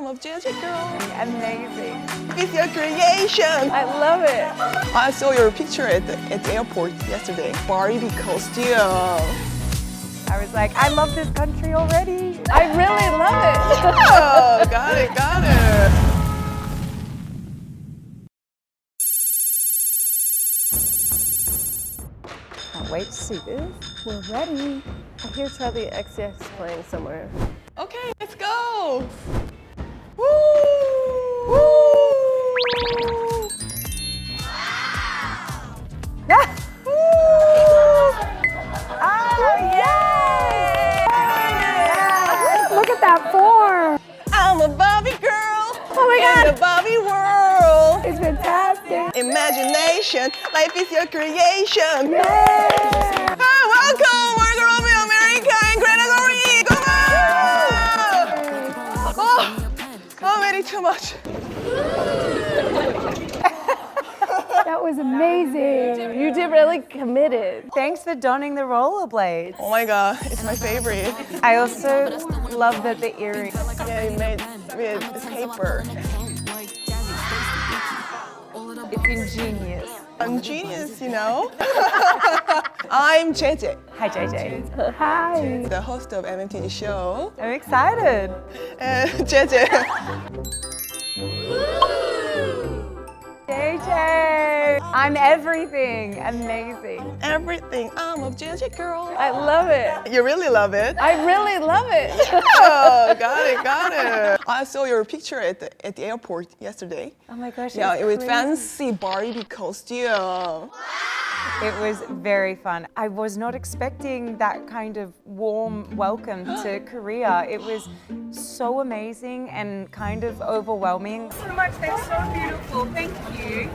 of Jeju girl. Amazing. It's your creation. I love it. I saw your picture at the airport yesterday. Barbie costume. I was like, I love this country already. I really love it. Oh, got it, got it. Can't wait to see this. We're ready. I hear Charlie XCX playing somewhere. Okay, let's go. Woo! Woo! Yeah. Woo! Oh, yay! Look at that form. I'm a Barbie girl. Oh my God. In the Barbie world. It's fantastic. Imagination, life is your creation. Yay! Hi, welcome, Margot Robbie, America, and Greta Gerwig. Come on! Oh, I'm eating too much. That was amazing. You did really committed. Thanks for donning the rollerblades. Oh my God, it's my favorite. I also love that the earrings. Yeah, you made with paper. It's ingenious. I'm genius, you know? I'm JJ, Hi, JJ. Hi. the host of MMTG show. I'm excited. And JJ. JJ. I'm everything. Amazing. Everything. I'm a JJ girl. I love it. You really love it? I really love it. Oh, got it, got it. I saw your picture at the airport yesterday. Oh my gosh. Yeah, it's with crazy. fancy Barbie costume. It was very fun. I was not expecting that kind of warm welcome to Korea. It was so amazing and kind of overwhelming. So much, they're so beautiful. Thank you.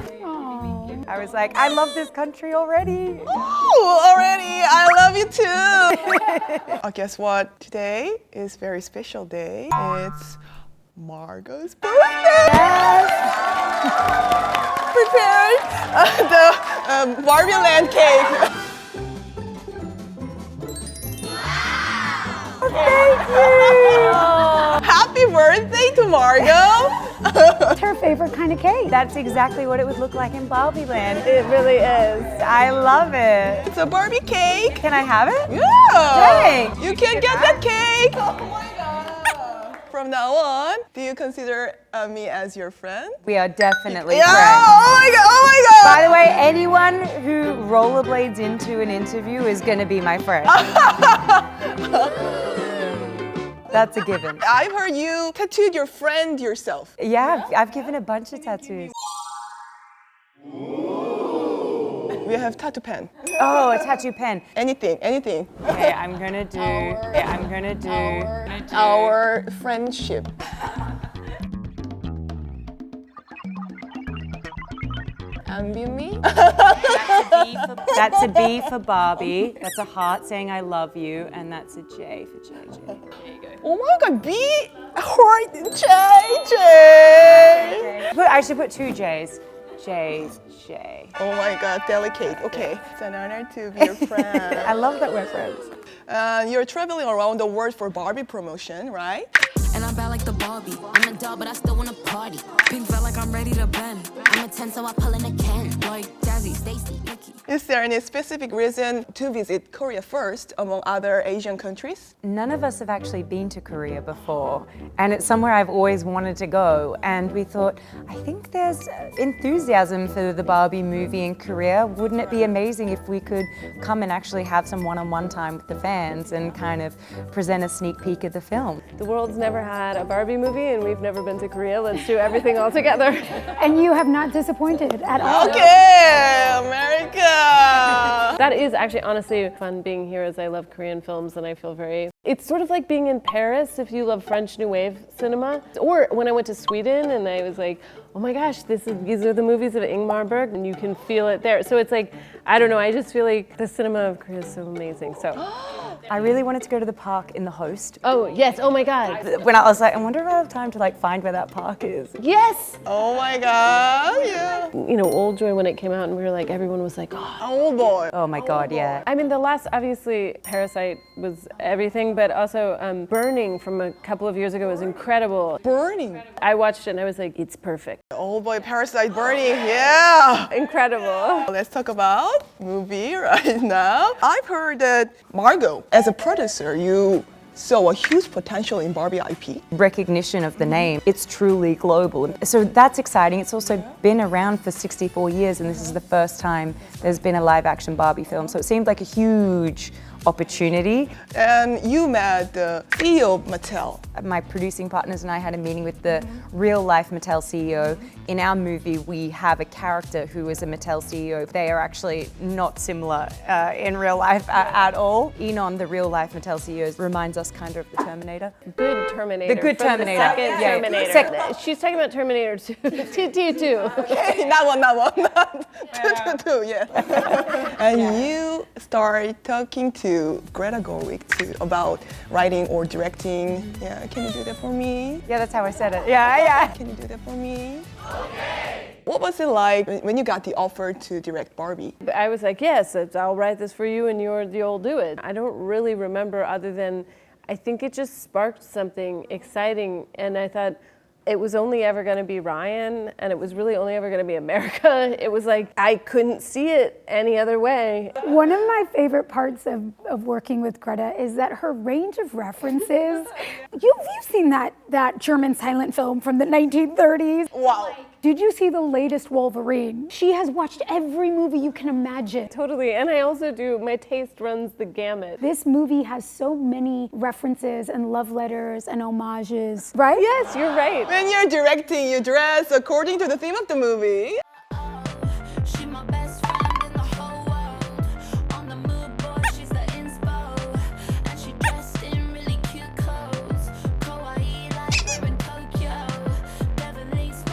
I was like, I love this country already. Oh, already, I love you too. Guess what? Today is a very special day. It's Margot's birthday. Prepared the Barbie Land cake. Thank you. Happy birthday to Margot. It's her favorite kind of cake. That's exactly what it would look like in Barbie Land. It really is. I love it. It's a Barbie cake. Can I have it? Yeah. Thanks. You can get that cake. Oh my God. From now on, do you consider me as your friend? We are definitely Yeah. friends. Oh my God. Oh my God. By the way, anyone who rollerblades into an interview is going to be my friend. That's a given. I've heard you tattooed your friend yourself. Yeah, I've given a bunch of tattoos. We have tattoo pen. Oh, a tattoo pen. Anything, anything. Okay, I'm gonna do. Our friendship. Envy me? That's a B for Barbie. That's a heart saying I love you, and that's a J for JJ. Oh my God, B heart JJ. I should put two J's. J. Oh my God, delicate. Okay, it's an honor to be your friend. I love that we're friends. You're traveling around the world for Barbie promotion, right? And I'm bad like the Barbie. I'm a doll, but I still wanna party. Pink felt like I'm ready to bend. I'm a 10, so I pull in a can. Like Jazzy, Stacy, Nikki. Is there any specific reason to visit Korea first among other Asian countries? None of us have actually been to Korea before, and it's somewhere I've always wanted to go. And we thought, I think there's enthusiasm for the Barbie movie in Korea. Wouldn't it be amazing if we could come and actually have some one-on-one time with the fans and kind of present a sneak peek of the film? The world's never had a Barbie movie and we've never been to Korea. Let's do everything all together. And you have not disappointed at all. Okay, America. That is actually honestly fun being here as I love Korean films and I feel very... It's sort of like being in Paris if you love French New Wave cinema. Or when I went to Sweden and I was like, oh my gosh, these are the movies of Ingmar Berg and you can feel it there. So it's like, I don't know, I just feel like the cinema of Korea is so amazing. So I really wanted to go to the park in The Host. Oh, yes. Oh my God. When I was like, I wonder if I have time to like find where that park is. Yes. Oh my god, yeah. You know, Old Joy, when it came out and we were like, everyone was like, oh. Oh boy. Oh my God, yeah. I mean, the last, obviously, Parasite was everything, but also Burning from a couple of years ago was incredible. Burning. I watched it and I was like, it's perfect. Oh boy, Parasite Burning, yeah. Incredible. Let's talk about movie right now. I've heard that Margot, as a producer, you saw a huge potential in Barbie IP. Recognition of the name, it's truly global. So that's exciting. It's also been around for 64 years and this is the first time there's been a live action Barbie film. So it seemed like a huge opportunity. And you met the CEO of Mattel. My producing partners and I had a meeting with the real life Mattel CEO. In our movie, we have a character who is a Mattel CEO. They are actually not similar in real life at all. Enon, the real life Mattel CEO, reminds us kind of the Terminator. Good Terminator. The good For Terminator. The second Yeah. Terminator. She's talking about Terminator 2. T2. Okay, that one. Two, yeah. And you start talking to Greta Gerwig too about writing or directing. Yeah, can you do that for me? Yeah, that's how I said it. Yeah. Can you do that for me? Okay. What was it like when you got the offer to direct Barbie? I was like, yes, I'll write this for you and you'll do it. I don't really remember other than I think it just sparked something exciting and I thought, it was only ever going to be Ryan, and it was really only ever going to be America. It was like, I couldn't see it any other way. One of my favorite parts of working with Greta is that her range of references. You've seen that German silent film from the 1930s. Wow. Did you see the latest Wolverine? She has watched every movie you can imagine. Totally, and I also do, my taste runs the gamut. This movie has so many references and love letters and homages, right? Yes, you're right. When you're directing, you dress according to the theme of the movie. She my best friend in the whole world. On the mood board, she's the inspo. And she dressed in really cute clothes. Kawaii like we're in Tokyo. Beverly's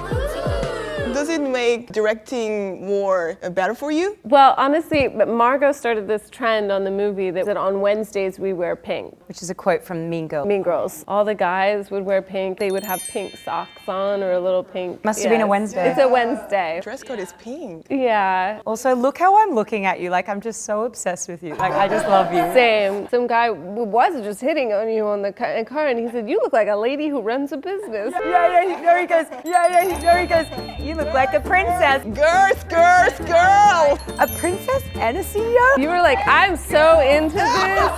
Does it make directing more better for you? Well, honestly, but Margot started this trend on the movie that on Wednesdays we wear pink. Which is a quote from Mean Girls. Mean Girls. All the guys would wear pink. They would have pink socks on or a little pink. Must have been a Wednesday. It's a Wednesday. Dress code is pink. Yeah. Also, look how I'm looking at you. Like, I'm just so obsessed with you. Like, I just love you. Same. Some guy was just hitting on you on the car and he said, you look like a lady who runs a business. There he goes. There he goes. You look like a princess. Girls! A princess and a CEO? You were like, I'm so into this.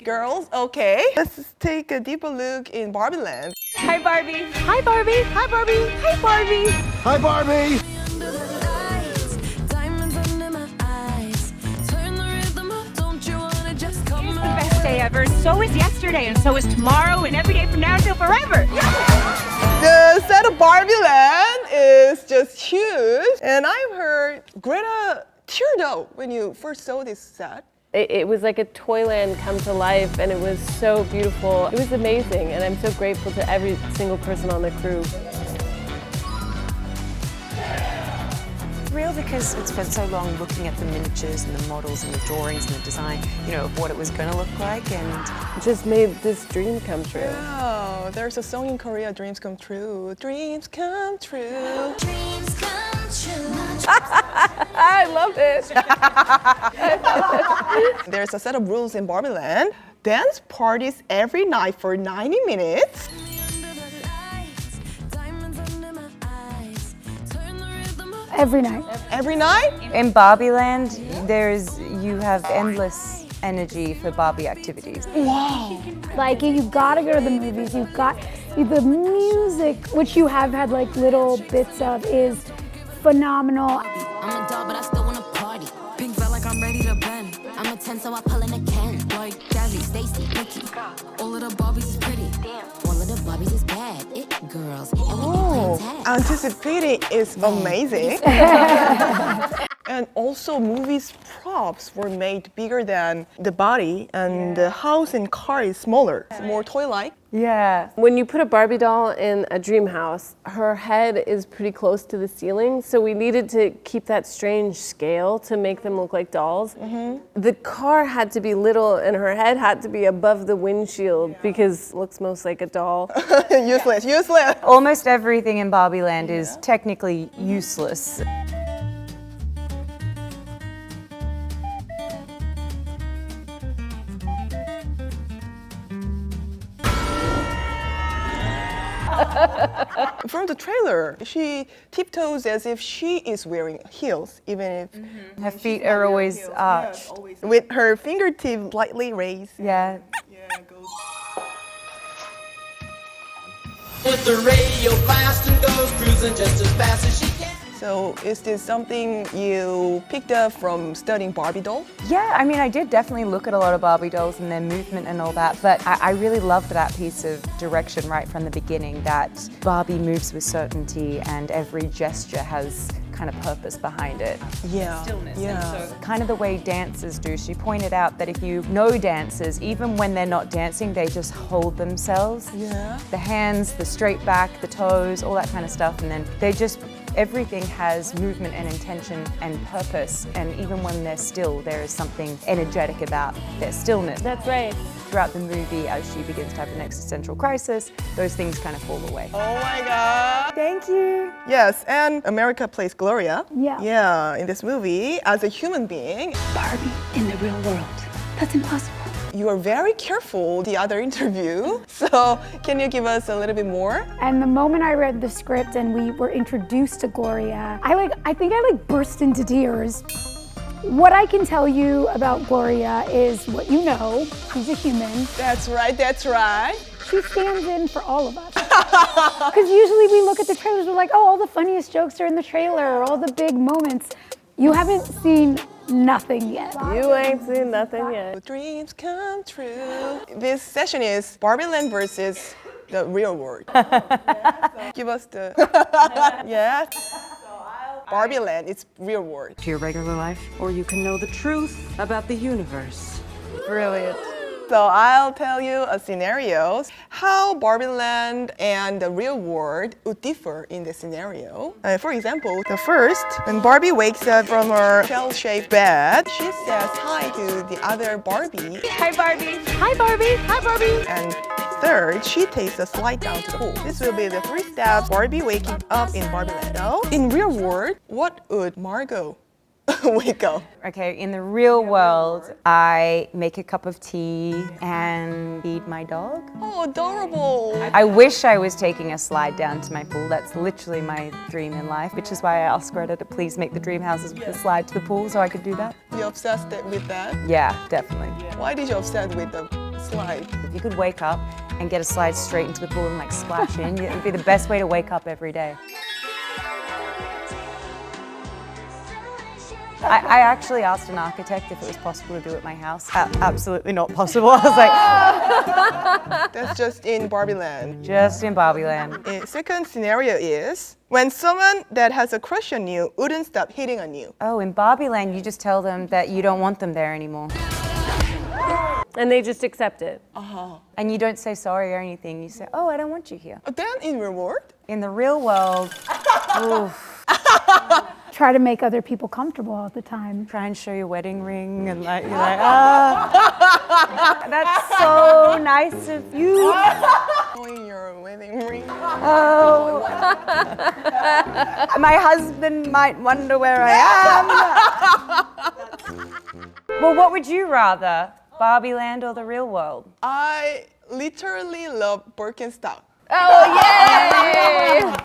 Girls, okay. Let's take a deeper look in Barbie Land. Hi, Barbie. Hi, Barbie. Hi, Barbie. Hi, Barbie. Hi, Barbie. under the lights, diamonds under my eyes. Turn the rhythm up, don't you wanna just come on? Best day ever. So is yesterday, and so is tomorrow, and every day from now until forever. The set of Barbie Land is just huge. And I've heard Greta teared up when you first saw this set. It was like a Toyland come to life and it was so beautiful. It was amazing and I'm so grateful to every single person on the crew. Real because it's been so long looking at the miniatures and the models and the drawings and the design, you know, of what it was going to look like, and Just made this dream come true. Oh, there's a song in Korea, Dreams Come True. Dreams come true. Dreams come true. I love it. There's a set of rules in Barbie Land. Dance parties every night for 90 minutes. Under the lights, diamonds under my eyes. Turn the rhythm up. Every night. Every night? in Barbie Land, you have endless energy for Barbie activities. Like, you gotta go to the movies. You've got the music, which you have had like little bits of, is phenomenal. I'm a dog, but I still wanna party. Pink felt like I'm ready to bend. I'm a 10, so I pull in a Ken. Like Jazzy, Stacy, Nikki. All of the Barbies is pretty. All of the Barbies is bad. It girls. And we be playing tag. Anticipating is amazing. And also movies props were made bigger than the body, and the house and car is smaller. It's more toy-like. Yeah. When you put a Barbie doll in a dream house, her head is pretty close to the ceiling, so we needed to keep that strange scale to make them look like dolls. The car had to be little and her head had to be above the windshield because it looks most like a doll. Useless, useless. Almost everything in Barbie Land is technically useless. From the trailer, she tiptoes as if she is wearing heels, even if Her feet are always arched. with her fingertips lightly raised. Yeah. Hit the radio blast and goes cruising just as fast as she can. So is this something you picked up from studying Barbie doll? Yeah, I mean, I did definitely look at a lot of Barbie dolls and their movement and all that, but I really loved that piece of direction right from the beginning, that Barbie moves with certainty and every gesture has kind of purpose behind it. Yeah. Stillness. Yeah. And so kind of the way dancers do. She pointed out that if you know dancers, even when they're not dancing, they just hold themselves. Yeah. The hands, the straight back, the toes, all that kind of stuff, and then they just, everything has movement and intention and purpose, and even when they're still, there is something energetic about their stillness. That's right. Throughout the movie, as she begins to have an existential crisis, those things kind of fall away. Oh my God. Thank you. Yes, and America plays Gloria. Yeah. Yeah, in this movie, as a human being, Barbie in the real world. That's impossible. you are very careful the other interview. So can you give us a little bit more? And the moment I read the script and we were introduced to Gloria, I think I burst into tears. What I can tell you about Gloria is what you know. She's a human. That's right, that's right. She stands in for all of us. Because usually we look at the trailers, we're like, oh, all the funniest jokes are in the trailer, all the big moments. You haven't seen nothing yet. You ain't seen nothing yet. Dreams come true. This session is Barbie Land versus the real world. Give us the, yeah. Barbie Land, it's real world. To your regular life, or you can know the truth about the universe. Brilliant. So I'll tell you a scenario, how Barbie Land and the real world would differ in the scenario. For example, the first, when Barbie wakes up from her shell-shaped bed, she says hi to the other Barbie. Hi, Barbie. Hi, Barbie. Hi, Barbie. And third, she takes a slide down to the pool. This will be the 3 steps Barbie waking up in Barbie Land. So, in real world, what would Margot wake up? Okay, in the real world, I make a cup of tea and feed my dog. Oh, adorable. I wish I was taking a slide down to my pool. That's literally my dream in life, which is why I asked Greta to please make the dream houses with a slide to the pool so I could do that. You obsessed with that? Yeah, definitely. Why did you obsess with the slide? If you could wake up and get a slide straight into the pool and splash in, it would be the best way to wake up every day. I actually asked an architect if it was possible to do it at my house. Absolutely not possible. I was like, That's just in Barbie Land. just in Barbie Land. Second scenario is when someone that has a crush on you wouldn't stop hitting on you. Oh, in Barbie Land, you just tell them that you don't want them there anymore. And they just accept it. And you don't say sorry or anything. You say, oh, I don't want you here. Then in real world, In the real world, oof, Try to make other people comfortable all the time. try and show your wedding ring and you're like, ah, that's so nice of you. showing your wedding ring. Oh, my husband might wonder where I am. Well, what would you rather, Barbie Land or the real world? I literally love Birkenstock.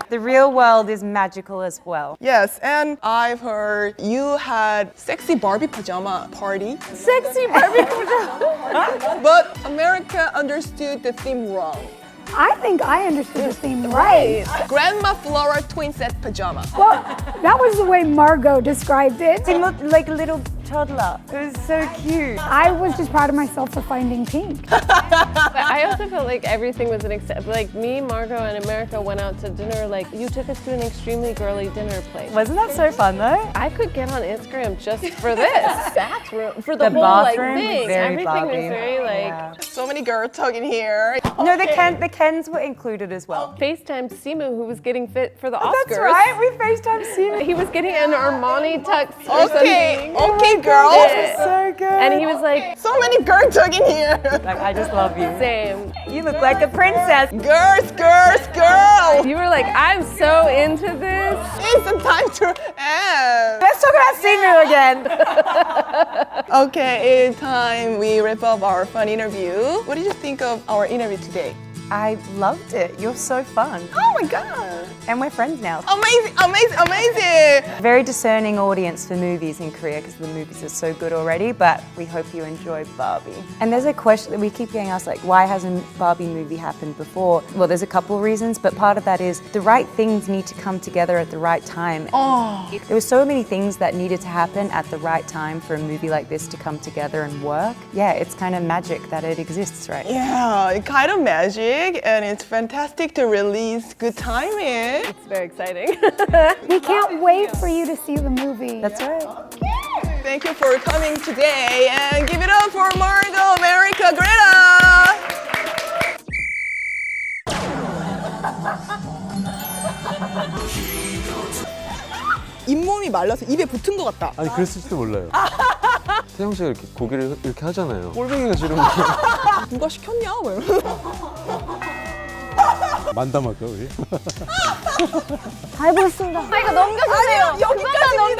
The real world is magical as well. Yes, and I've heard you had sexy Barbie pajama party, Sexy Barbie pajama. but America understood the theme wrong. I think I understood the theme right. Grandma Flora twin set pajama. Well, that was the way Margot described it. He looked like a little toddler. It was so cute. I was just proud of myself for finding pink. But I also felt like everything was an accept. Like me, Margot, and America went out to dinner. Like you took us to an extremely girly dinner place. Wasn't that so fun though? I could get on Instagram just for this bathroom, for the The whole bathroom was thing. very Everything Barbie. was very Yeah. So many girls talking here. No, the Kens were included as well. FaceTimed Simu, who was getting fit for the Oscars. That's right, we FaceTime Simu. He was getting an Armani tux or Okay, something. okay, girls. So good. And he was like, So many girls talking here. Like, I just love you. same. You look like a princess. Girls, girls, girls. You were like, I'm so into this. It's the time to end. Let's talk about Simu again. Okay, it's time we wrap up our fun interview. What did you think of our interview today? I loved it. You're so fun. Oh my god. And we're friends now. Amazing, amazing, amazing. Very discerning audience for movies in Korea because the movies are so good already, but we hope you enjoy Barbie. And there's a question that we keep getting asked, like, why hasn't Barbie movie happened before? Well, there's a couple of reasons, but part of that is the right things need to come together at the right time. Oh, There were so many things that needed to happen at the right time for a movie like this to come together and work. Yeah, it's kind of magic that it exists, right? yeah, it's kind of magic and it's fantastic to release good timing. It's very exciting. We can't wait for you to see the movie. That's right. Thank you for coming today and give it up for Margot, America, Greta. 잇몸이 말라서 입에 붙은 것 같다. 아니 그랬을지도 몰라요. 태영 씨가 이렇게 고기를 이렇게 하잖아요. 꼴뱅이가 싫은 거. 누가 시켰냐? 뭐 이러면서. 만담할까 우리? 다 해보겠습니다. 아니, 여기까지입니다.